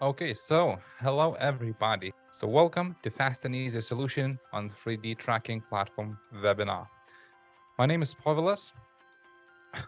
Okay, so hello everybody. So welcome to Fast and Easy Solution on 3D Tracking Platform webinar. My name is Povilas.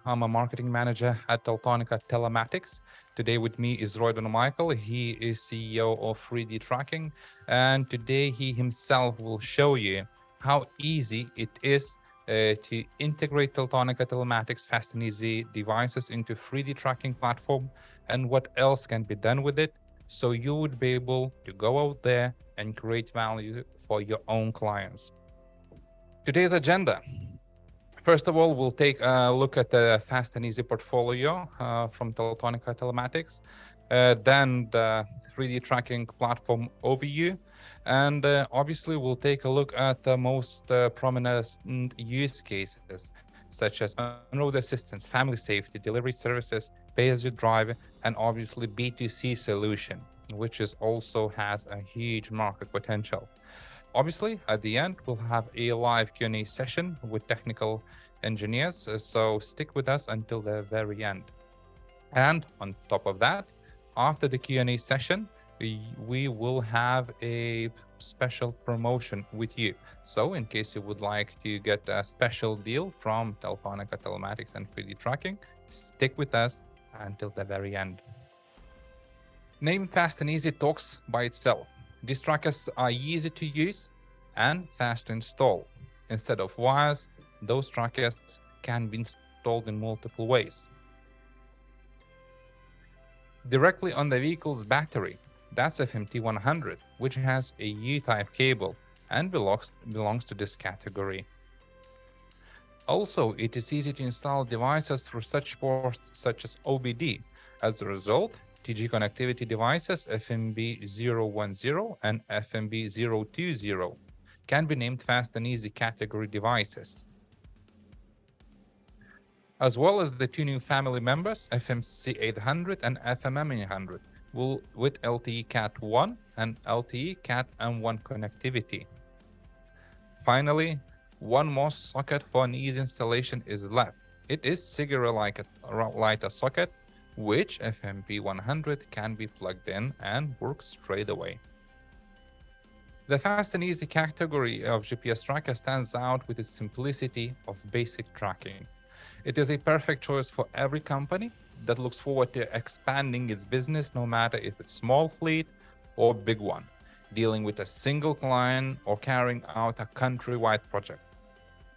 I'm a marketing manager at Teltonika Telematics. Today with me is Royden Michael. He is CEO of 3D Tracking, and today he himself will show you how easy it is to integrate Teltonika Telematics Fast and Easy devices into 3D Tracking platform and what else can be done with it, so you would be able to go out there and create value for your own clients. Today's agenda. First of all, we'll take a look at the Fast and Easy portfolio from Teltonika Telematics, then the 3D tracking platform overview, and obviously we'll take a look at the most prominent use cases, such as on-road assistance, family safety, delivery services, pay-as-you-drive, and obviously B2C solution, which is also has a huge market potential. Obviously, at the end, we'll have a live Q&A session with technical engineers, so stick with us until the very end. And on top of that, after the Q&A session, we will have a special promotion with you. So in case you would like to get a special deal from Teltonika Telematics and 3D Tracking, stick with us until the very end. Name Fast and Easy talks by itself. These trackers are easy to use and fast to install. Instead of wires, those trackers can be installed in multiple ways. Directly on the vehicle's battery, that's FMT100, which has a U-type cable and belongs to this category. Also, it is easy to install devices through such ports such as OBD. As a result, TG connectivity devices FMB010 and FMB020 can be named Fast and Easy category devices. As well as the two new family members, FMC800 and FMM800, with LTE Cat 1 and LTE Cat M1 connectivity. Finally, one more socket for an easy installation is left. It is cigarette lighter socket, which FMP100 can be plugged in and work straight away. The Fast and Easy category of GPS tracker stands out with its simplicity of basic tracking. It is a perfect choice for every company that looks forward to expanding its business, no matter if it's small fleet or big one, dealing with a single client or carrying out a countrywide project.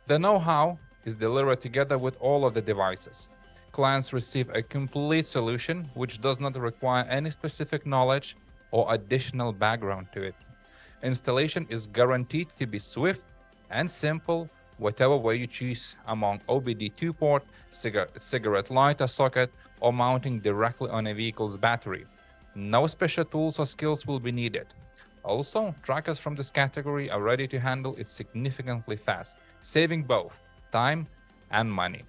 The know-how is delivered together with all of the devices. Clients receive a complete solution which does not require any specific knowledge or additional background to it. Installation is guaranteed to be swift and simple, whatever way you choose among OBD 2-port, cigarette lighter socket, or mounting directly on a vehicle's battery. No special tools or skills will be needed. Also, trackers from this category are ready to handle it significantly fast, saving both time and money.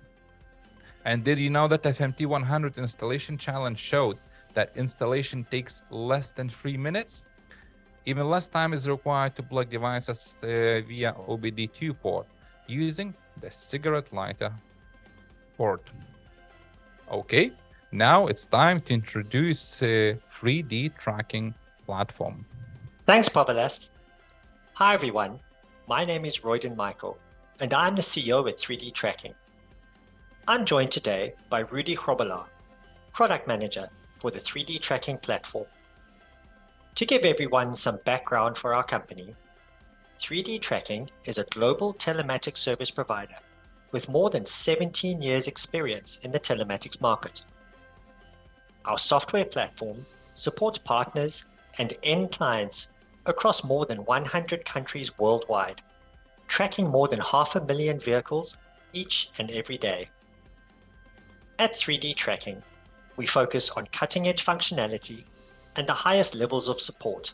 And did you know that FMT100 installation challenge showed that installation takes less than 3 minutes? Even less time is required to plug devices via OBD2 port using the cigarette lighter port. Okay, now it's time to introduce 3D tracking platform. Thanks, Povilas. Hi, everyone. My name is Royden Michael, and I'm the CEO at 3D Tracking. I'm joined today by Rudy Hrobala, Product Manager for the 3D Tracking platform. To give everyone some background for our company, 3D Tracking is a global telematics service provider with more than 17 years experience in the telematics market. Our software platform supports partners and end clients across more than 100 countries worldwide, tracking more than 500,000 vehicles each and every day. At 3D Tracking, we focus on cutting-edge functionality and the highest levels of support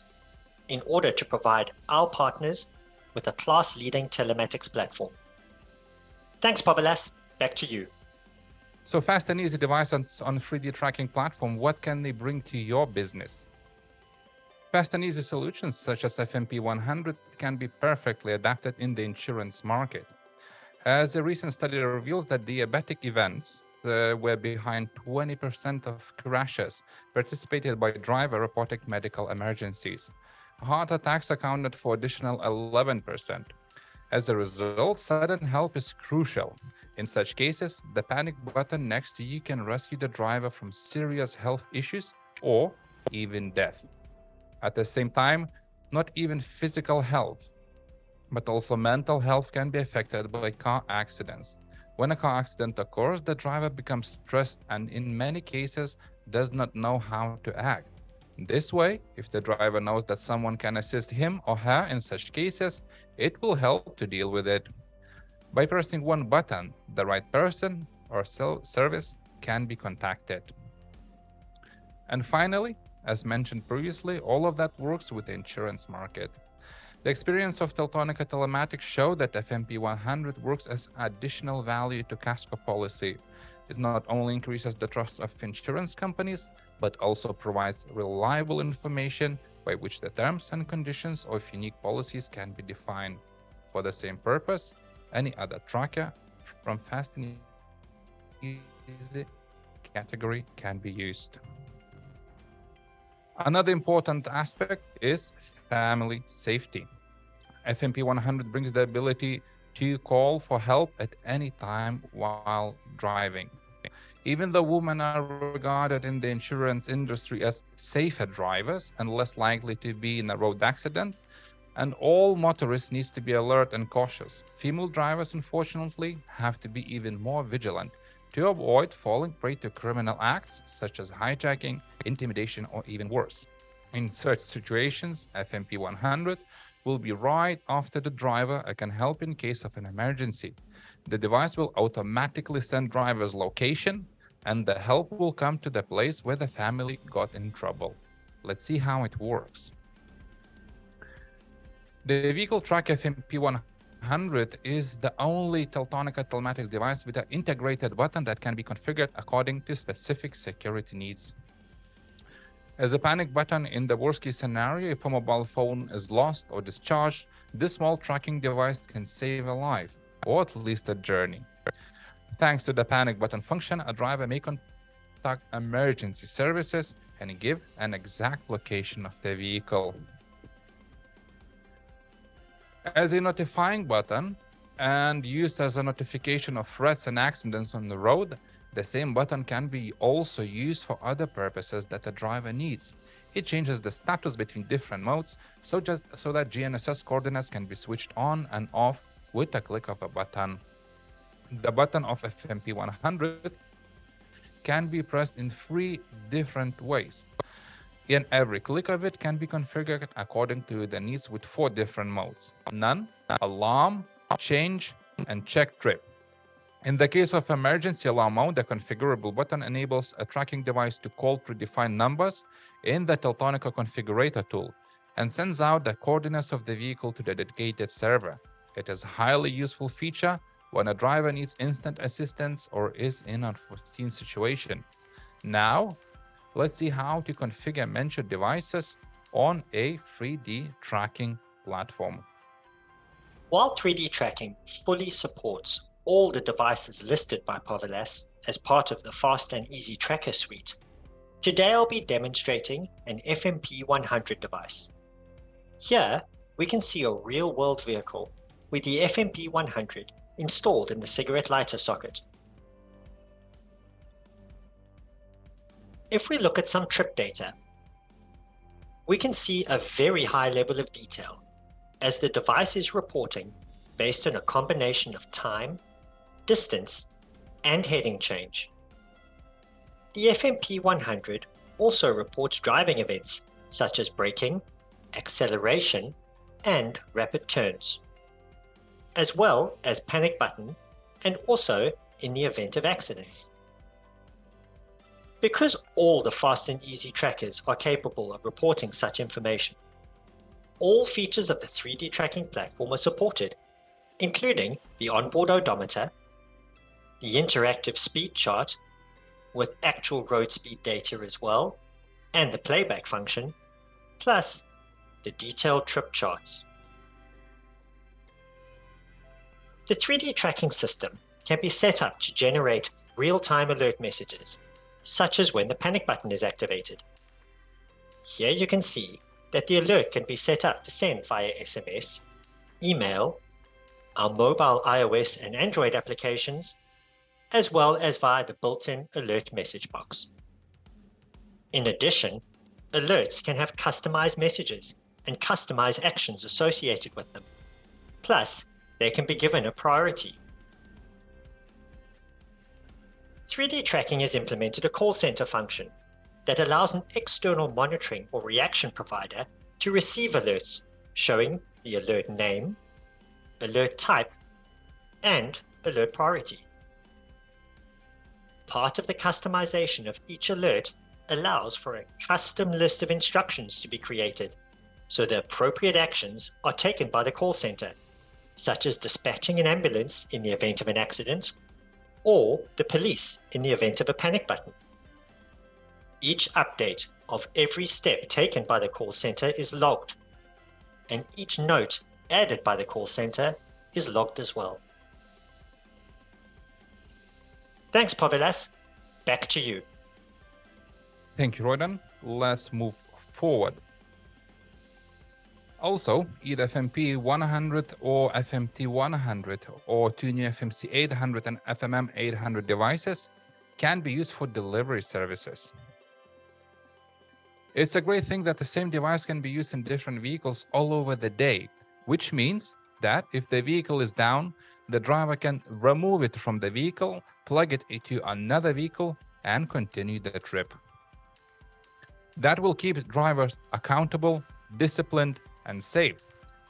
in order to provide our partners with a class-leading telematics platform. Thanks, Povilas. Back to you. So Fast and Easy devices on 3D tracking platform, what can they bring to your business? Fast and easy solutions such as FMP100 can be perfectly adapted in the insurance market. As a recent study reveals that diabetic events were behind 20% of crashes participated by driver reporting medical emergencies. Heart attacks accounted for additional 11%. As a result, sudden help is crucial. In such cases, the panic button next to you can rescue the driver from serious health issues or even death. At the same time, not even physical health, but also mental health can be affected by car accidents. When a car accident occurs, the driver becomes stressed and in many cases does not know how to act. This way, if the driver knows that someone can assist him or her in such cases, it will help to deal with it. By pressing one button, the right person or service can be contacted. And finally, as mentioned previously, all of that works with the insurance market. The experience of Teltonika telematics showed that FMP 100 works as additional value to Casco policy. It not only increases the trust of insurance companies, but also provides reliable information by which the terms and conditions of unique policies can be defined. For the same purpose, any other tracker from Fast and Easy category can be used. Another important aspect is family safety. FMP 100 brings the ability to call for help at any time while driving. Even though women are regarded in the insurance industry as safer drivers and less likely to be in a road accident, and all motorists need to be alert and cautious, female drivers unfortunately have to be even more vigilant to avoid falling prey to criminal acts such as hijacking, intimidation, or even worse. In such situations, FMP 100 will be right after the driver and can help in case of an emergency. The device will automatically send driver's location and the help will come to the place where the family got in trouble. Let's see how it works. The vehicle track FMP 100 is the only Teltonika telematics device with an integrated button that can be configured according to specific security needs. As a panic button in the worst-case scenario, if a mobile phone is lost or discharged, this small tracking device can save a life, or at least a journey. Thanks to the panic button function, a driver may contact emergency services and give an exact location of the vehicle. As a notifying button and used as a notification of threats and accidents on the road, the same button can be also used for other purposes that the driver needs. It changes the status between different modes so that GNSS coordinates can be switched on and off with a click of a button. The button of FMP 100 can be pressed in 3 different ways. And every click of it can be configured according to the needs with 4 different modes: none, alarm, change, and check trip. In the case of emergency alarm mode, the configurable button enables a tracking device to call predefined numbers in the Teltonika configurator tool and sends out the coordinates of the vehicle to the dedicated server. It is a highly useful feature when a driver needs instant assistance or is in an unforeseen situation. Now, let's see how to configure mentioned devices on a 3D tracking platform. While 3D tracking fully supports all the devices listed by Povilas as part of the Fast and Easy Tracker suite, today I'll be demonstrating an FMP 100 device. Here, we can see a real-world vehicle with the FMP 100 installed in the cigarette lighter socket. If we look at some trip data, we can see a very high level of detail as the device is reporting based on a combination of time, distance, and heading change. The FMP 100 also reports driving events such as braking, acceleration, and rapid turns, as well as panic button and also in the event of accidents. Because all the Fast and Easy trackers are capable of reporting such information, all features of the 3D tracking platform are supported, including the onboard odometer, the interactive speed chart with actual road speed data as well, and the playback function, plus the detailed trip charts. The 3D tracking system can be set up to generate real-time alert messages, such as when the panic button is activated. Here you can see that the alert can be set up to send via SMS, email, our mobile iOS and Android applications, as well as via the built-in alert message box. In addition, alerts can have customized messages and customized actions associated with them. Plus, they can be given a priority. 3D tracking has implemented a call center function that allows an external monitoring or reaction provider to receive alerts showing the alert name, alert type, and alert priority. Part of the customization of each alert allows for a custom list of instructions to be created, so the appropriate actions are taken by the call center, such as dispatching an ambulance in the event of an accident, or the police in the event of a panic button. Each update of every step taken by the call center is logged, and each note added by the call center is logged as well. Thanks, Povilas. Back to you. Thank you, Rodan. Let's move forward. Also, either FMP 100 or FMT 100 or two new FMC 800 and FMM 800 devices can be used for delivery services. It's a great thing that the same device can be used in different vehicles all over the day, which means that if the vehicle is down, the driver can remove it from the vehicle, plug it into another vehicle, and continue the trip. That will keep drivers accountable, disciplined, and safe.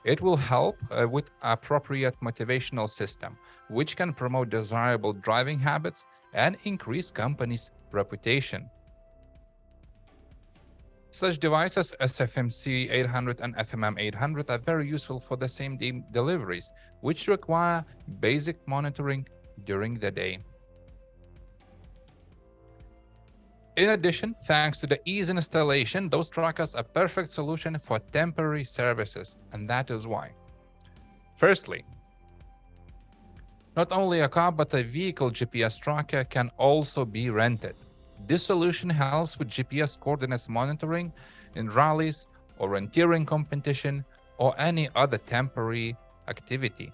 It will help with appropriate motivational system, which can promote desirable driving habits and increase company's reputation. Such devices as FMC 800 and FMM 800 are very useful for the same-day deliveries, which require basic monitoring during the day. In addition, thanks to the ease in installation, those trackers are a perfect solution for temporary services, and that is why. Firstly, not only a car but a vehicle GPS tracker can also be rented. This solution helps with GPS coordinates monitoring in rallies, orienteering competition, or any other temporary activity.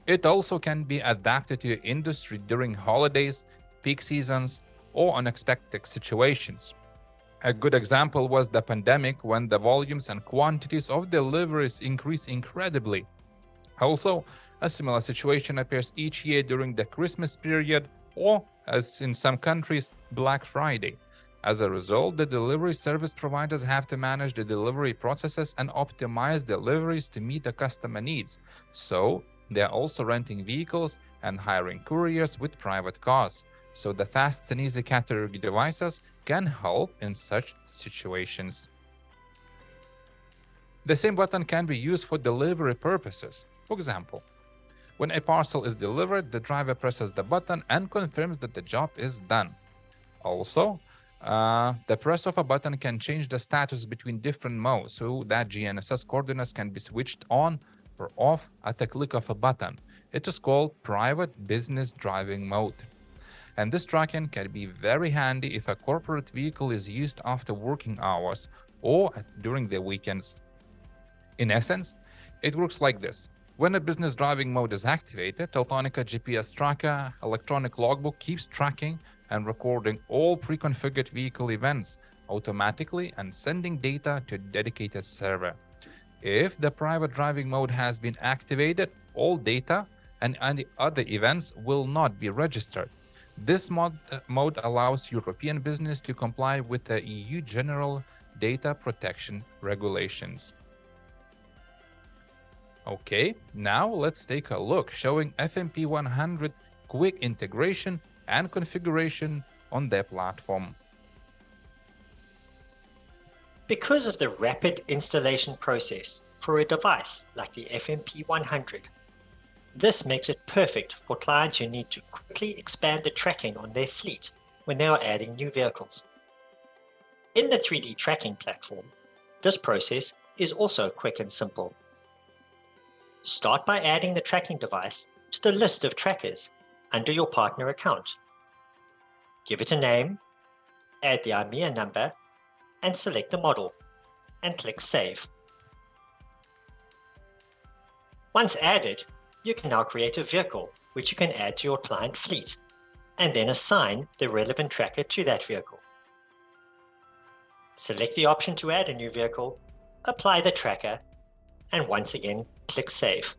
It also can be adapted to your industry during holidays, peak seasons, or unexpected situations. A good example was the pandemic, when the volumes and quantities of deliveries increased incredibly. Also, a similar situation appears each year during the Christmas period, or, as in some countries, Black Friday. As a result, the delivery service providers have to manage the delivery processes and optimize deliveries to meet the customer needs. So, they are also renting vehicles and hiring couriers with private cars. So the fast and easy category devices can help in such situations. The same button can be used for delivery purposes. For example, when a parcel is delivered, the driver presses the button and confirms that the job is done. Also, the press of a button can change the status between different modes, so that GNSS coordinates can be switched on or off at a click of a button. It is called private business driving mode. And this tracking can be very handy if a corporate vehicle is used after working hours or during the weekends. In essence, it works like this. When a business driving mode is activated, Teltonika GPS tracker electronic logbook keeps tracking and recording all pre-configured vehicle events automatically and sending data to a dedicated server. If the private driving mode has been activated, all data and any other events will not be registered. This mode allows European business to comply with the EU General Data Protection Regulations. Okay, now let's take a look showing FMP 100 quick integration and configuration on their platform. Because of the rapid installation process for a device like the FMP 100, this makes it perfect for clients who need to quickly expand the tracking on their fleet when they are adding new vehicles. In the 3D tracking platform, this process is also quick and simple. Start by adding the tracking device to the list of trackers under your partner account. Give it a name, add the IMEA number, and select the model, and click Save. Once added, you can now create a vehicle which you can add to your client fleet, and then assign the relevant tracker to that vehicle. Select the option to add a new vehicle, apply the tracker, and once again, click Save.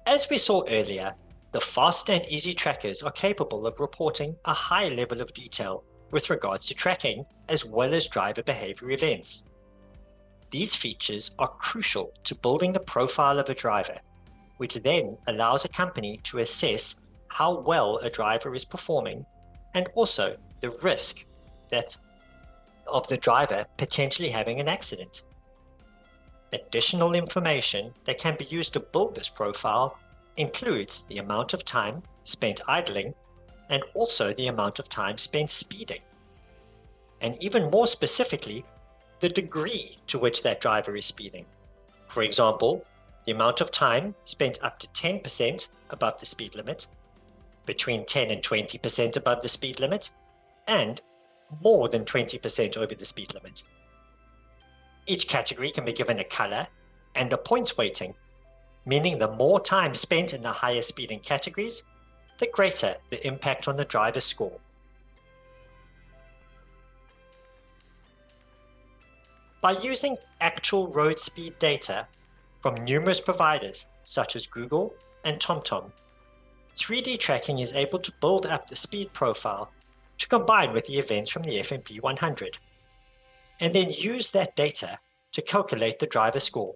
As we saw earlier, the fast and easy trackers are capable of reporting a high level of detail with regards to tracking as well as driver behavior events. These features are crucial to building the profile of a driver, which then allows a company to assess how well a driver is performing and also the risk of the driver potentially having an accident. Additional information that can be used to build this profile includes the amount of time spent idling and also the amount of time spent speeding. And even more specifically, the degree to which that driver is speeding. For example, the amount of time spent up to 10% above the speed limit, between 10 and 20% above the speed limit, and more than 20% over the speed limit. Each category can be given a color and a points weighting, meaning the more time spent in the higher speeding categories, the greater the impact on the driver's score. By using actual road speed data from numerous providers such as Google and TomTom, 3D tracking is able to build up the speed profile to combine with the events from the FMP 100, and then use that data to calculate the driver score.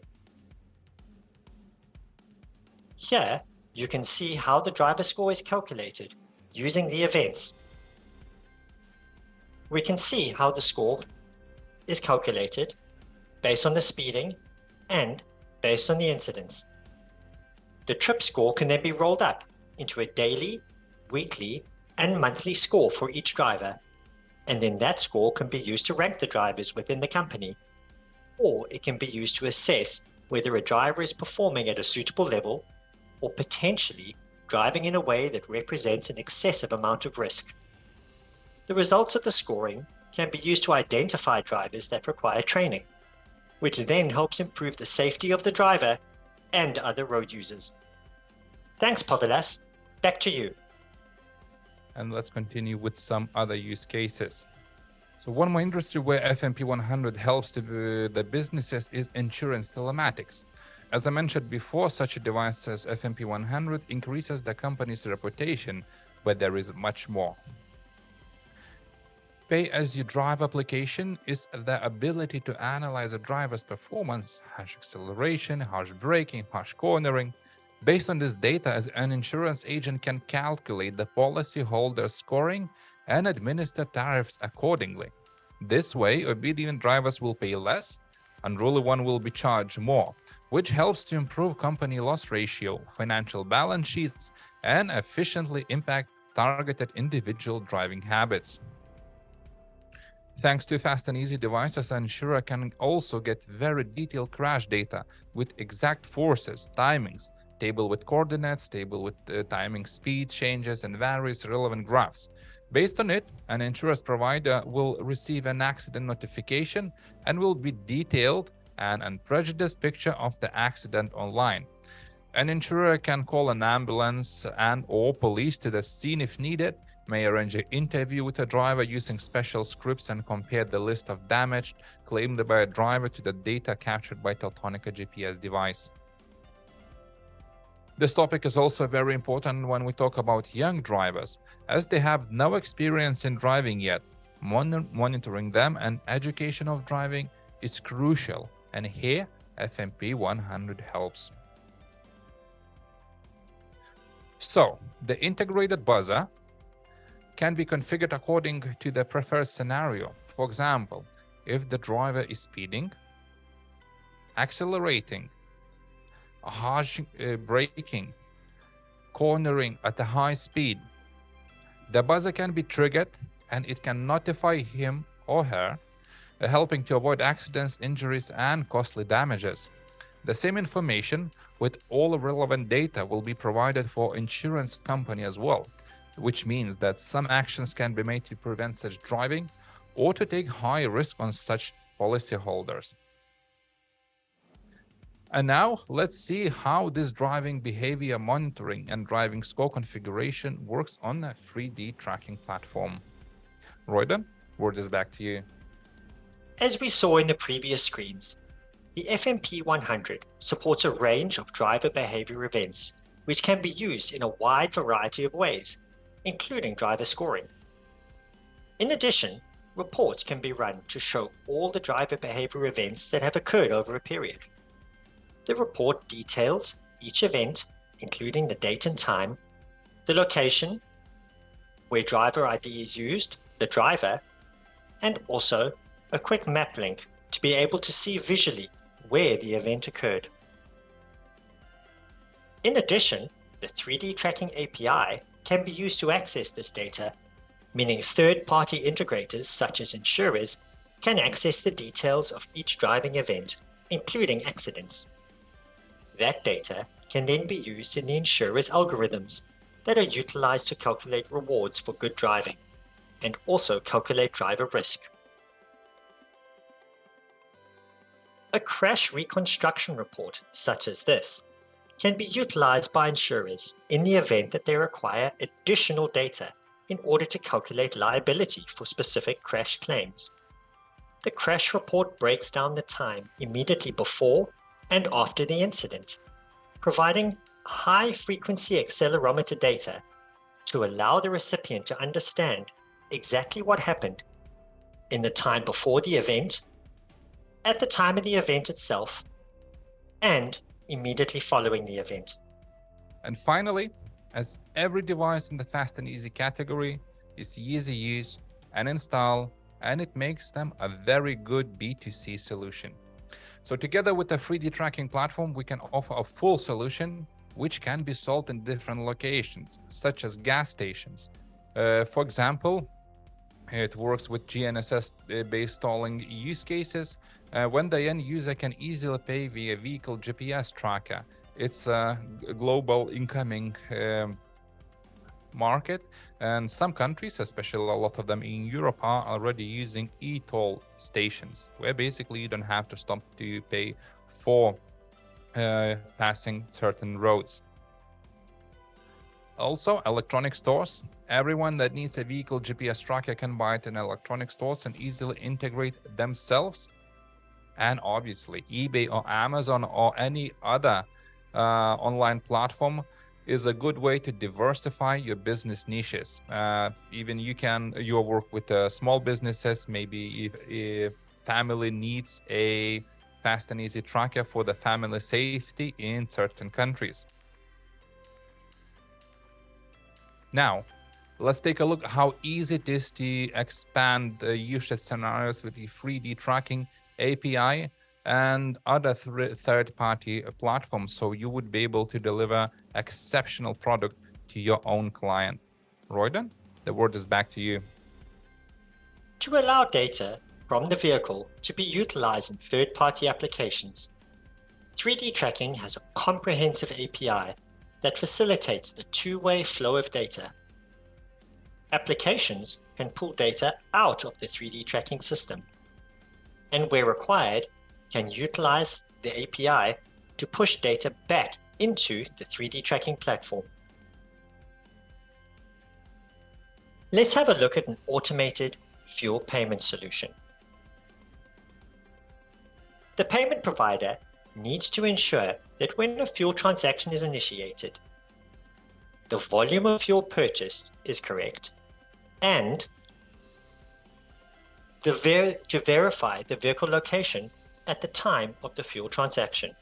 Here, you can see how the driver score is calculated using the events. We can see how the score is calculated based on the speeding and based on the incidents. The trip score can then be rolled up into a daily, weekly, and monthly score for each driver, and then that score can be used to rank the drivers within the company, or it can be used to assess whether a driver is performing at a suitable level or potentially driving in a way that represents an excessive amount of risk. The results of the scoring can be used to identify drivers that require training, which then helps improve the safety of the driver and other road users. Thanks, Povilas. Back to you. And let's continue with some other use cases. So one more industry where FMP 100 helps the businesses is insurance telematics. As I mentioned before, such a device as FMP 100 increases the company's reputation, but there is much more. Pay-as-you-drive application is the ability to analyze a driver's performance, harsh acceleration, harsh braking, harsh cornering. Based on this data, an insurance agent can calculate the policyholder's scoring and administer tariffs accordingly. This way, obedient drivers will pay less, unruly one will be charged more, which helps to improve company loss ratio, financial balance sheets, and efficiently impact targeted individual driving habits. Thanks to fast and easy devices, an insurer can also get very detailed crash data with exact forces, timings, table with coordinates, table with timing, speed changes, and various relevant graphs. Based on it, an insurance provider will receive an accident notification and will be detailed and unprejudiced picture of the accident online. An insurer can call an ambulance and or police to the scene if needed, may arrange an interview with a driver using special scripts and compare the list of damage claimed by a driver to the data captured by Teltonika GPS device. This topic is also very important when we talk about young drivers, as they have no experience in driving yet. Monitoring them and education of driving is crucial, and here FMP 100 helps. So, the integrated buzzer can be configured according to the preferred scenario. For example, if the driver is speeding, accelerating, harsh braking, cornering at a high speed, the buzzer can be triggered and it can notify him or her, helping to avoid accidents, injuries, and costly damages. The same information with all relevant data will be provided for insurance company as well, which means that some actions can be made to prevent such driving or to take high risk on such policyholders. And now let's see how this driving behavior monitoring and driving score configuration works on a 3D tracking platform. Royden, word is back to you. As we saw in the previous screens, the FMP 100 supports a range of driver behavior events, which can be used in a wide variety of ways, including driver scoring. In addition, reports can be run to show all the driver behavior events that have occurred over a period. The report details each event, including the date and time, the location, where driver ID is used, the driver, and also a quick map link to be able to see visually where the event occurred. In addition, the 3D Tracking API can be used to access this data, meaning third-party integrators such as insurers can access the details of each driving event, including accidents. That data can then be used in the insurer's algorithms that are utilized to calculate rewards for good driving and also calculate driver risk. A crash reconstruction report such as this can be utilized by insurers in the event that they require additional data in order to calculate liability for specific crash claims. The crash report breaks down the time immediately before and after the incident, providing high-frequency accelerometer data to allow the recipient to understand exactly what happened in the time before the event, at the time of the event itself, and immediately following the event. And finally, as every device in the fast and easy category is easy use and install, and it makes them a very good B2C solution. So together with the 3D tracking platform, we can offer a full solution which can be sold in different locations, such as gas stations. For example, it works with GNSS-based tolling use cases when the end user can easily pay via vehicle GPS tracker. It's a global incoming market, and some countries, especially a lot of them in Europe, are already using e-toll stations, where basically you don't have to stop to pay for passing certain roads. Also, electronic stores. Everyone that needs a vehicle GPS tracker can buy it in electronic stores and easily integrate themselves. And obviously, eBay or Amazon or any other online platform is a good way to diversify your business niches. Even you work with small businesses, maybe if family needs a fast and easy tracker for the family safety in certain countries. Now, let's take a look how easy it is to expand usage scenarios with the 3D tracking API and other third-party platforms, so you would be able to deliver exceptional product to your own client. Royden, the word is back to you. To allow data from the vehicle to be utilized in third-party applications, 3D Tracking has a comprehensive API that facilitates the two-way flow of data. Applications can pull data out of the 3D Tracking system, and where required, can utilize the API to push data back into the 3D Tracking platform. Let's have a look at an automated fuel payment solution. The payment provider needs to ensure that when a fuel transaction is initiated, the volume of fuel purchased is correct, and to verify the vehicle location at the time of the fuel transaction.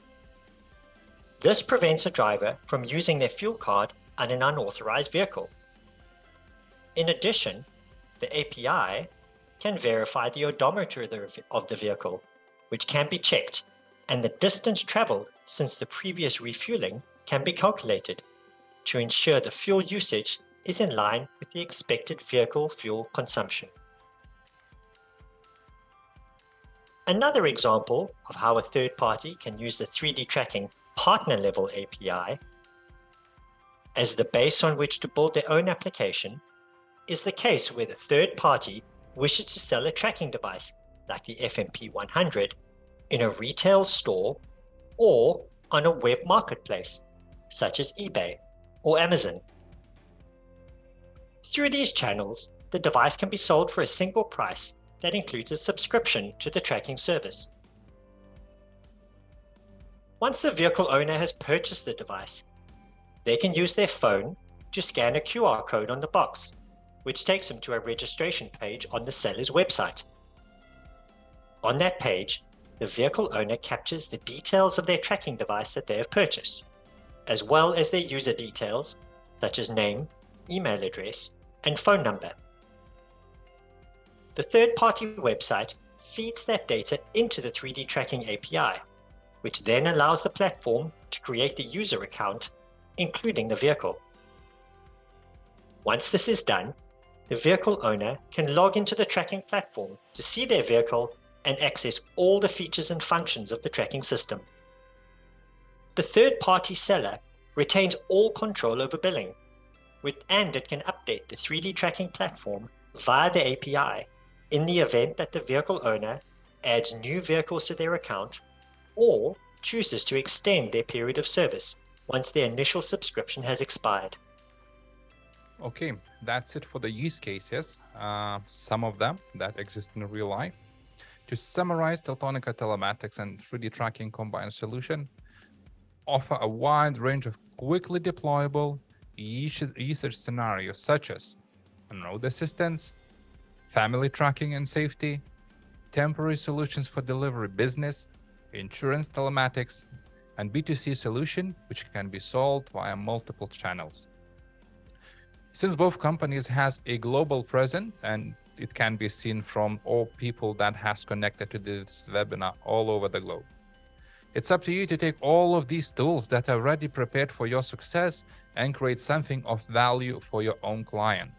This prevents a driver from using their fuel card on an unauthorized vehicle. In addition, the API can verify the odometer of the vehicle, which can be checked, and the distance traveled since the previous refueling can be calculated to ensure the fuel usage is in line with the expected vehicle fuel consumption. Another example of how a third party can use the 3D tracking partner level API as the base on which to build their own application is the case where the third party wishes to sell a tracking device like the FMP100 in a retail store or on a web marketplace such as eBay or Amazon. Through these channels, the device can be sold for a single price that includes a subscription to the tracking service. Once the vehicle owner has purchased the device, they can use their phone to scan a QR code on the box, which takes them to a registration page on the seller's website. On that page, the vehicle owner captures the details of their tracking device that they have purchased, as well as their user details such as name, email address, and phone number. The third-party website feeds that data into the 3D tracking API, which then allows the platform to create the user account, including the vehicle. Once this is done, the vehicle owner can log into the tracking platform to see their vehicle and access all the features and functions of the tracking system. The third-party seller retains all control over billing, and it can update the 3D tracking platform via the API in the event that the vehicle owner adds new vehicles to their account or chooses to extend their period of service once their initial subscription has expired. Okay, that's it for the use cases, some of them that exist in real life. To summarize, Teltonika telematics and 3D tracking combined solution offer a wide range of quickly deployable usage scenarios such as road assistance, family tracking and safety, temporary solutions for delivery business, insurance telematics, and B2C solution, which can be sold via multiple channels. Since both companies has a global presence and it can be seen from all people that has connected to this webinar all over the globe. It's up to you to take all of these tools that are already prepared for your success and create something of value for your own client.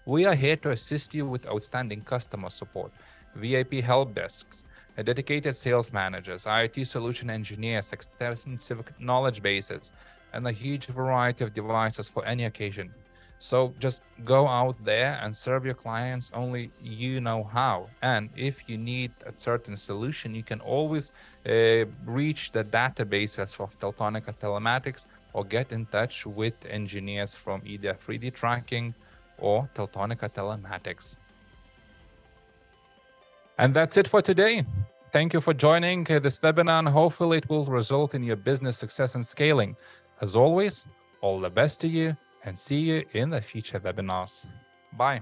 We are here to assist you with outstanding customer support, VIP help desks, dedicated sales managers, IT solution engineers, extensive knowledge bases, and a huge variety of devices for any occasion. So just go out there and serve your clients only you know how. And if you need a certain solution, you can always reach the databases of Teltonika Telematics or get in touch with engineers from either 3D Tracking or Teltonika Telematics. And that's it for today. Thank you for joining this webinar, and hopefully it will result in your business success and scaling. As always, all the best to you, and see you in the future webinars. Bye.